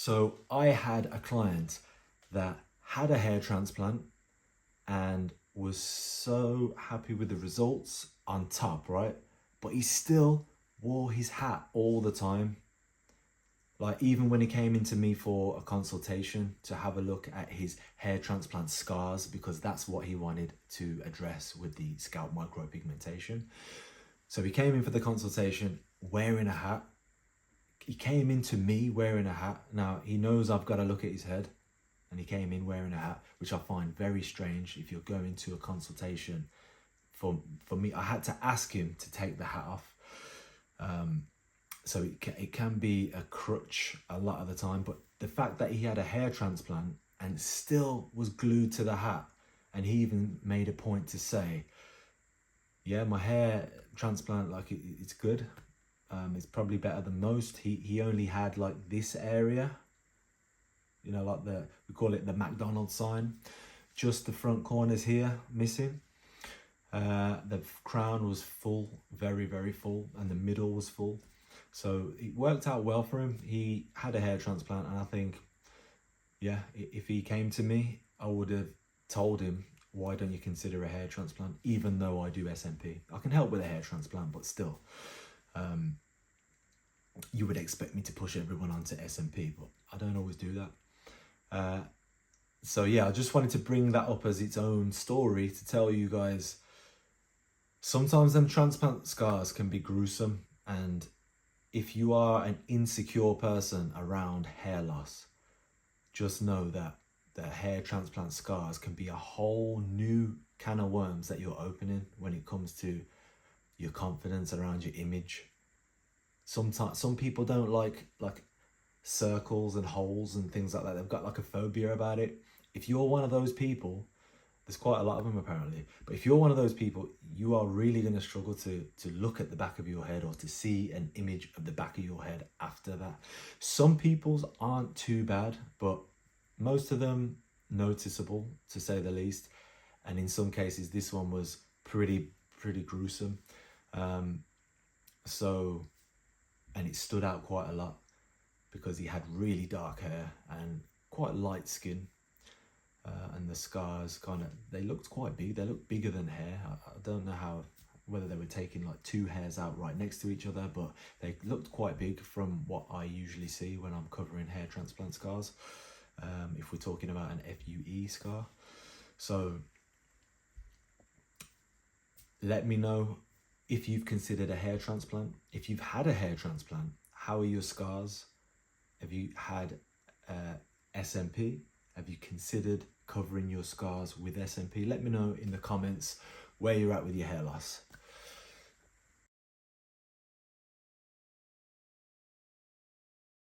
So I had a client that had a hair transplant and was so happy with the results on top, right? But he still wore his hat all the time. Like even when he came into me for a consultation to have a look at his hair transplant scars, because that's what he wanted to address with the scalp micropigmentation. So he came in for the consultation wearing a hat. He came into me wearing a hat. Now he knows I've got to look at his head, and he came in wearing a hat, which I find very strange. If you're going to a consultation, for me, I had to ask him to take the hat off. So it can be a crutch a lot of the time, but the fact that he had a hair transplant and still was glued to the hat, and he even made a point to say, yeah, my hair transplant, like it's good. It's probably better than most. He only had like this area, you know, like we call it the McDonald's sign, just the front corners here missing. The crown was full, very, very full, and the middle was full. So it worked out well for him. He had a hair transplant, and I think, yeah, if he came to me, I would have told him, why don't you consider a hair transplant? Even though I do SMP, I can help with a hair transplant, but still, you would expect me to push everyone onto SMP, but I don't always do that. So yeah, I just wanted to bring that up as its own story to tell you guys, sometimes them transplant scars can be gruesome, and if you are an insecure person around hair loss, just know that the hair transplant scars can be a whole new can of worms that you're opening when it comes to your confidence around your image. Sometimes some people don't like circles and holes and things like that. They've got like a phobia about it. If you're one of those people, there's quite a lot of them apparently, but if you're one of those people, you are really going to struggle to look at the back of your head or to see an image of the back of your head after that. Some people's aren't too bad, but most of them noticeable, to say the least. And in some cases, this one was pretty gruesome. And it stood out quite a lot because he had really dark hair and quite light skin. And the scars they looked quite big. They looked bigger than hair. I don't know whether they were taking like two hairs out right next to each other, but they looked quite big from what I usually see when I'm covering hair transplant scars. If we're talking about an FUE scar. So let me know if you've considered a hair transplant. If you've had a hair transplant, how are your scars? Have you had SMP? Have you considered covering your scars with SMP? Let me know in the comments where you're at with your hair loss.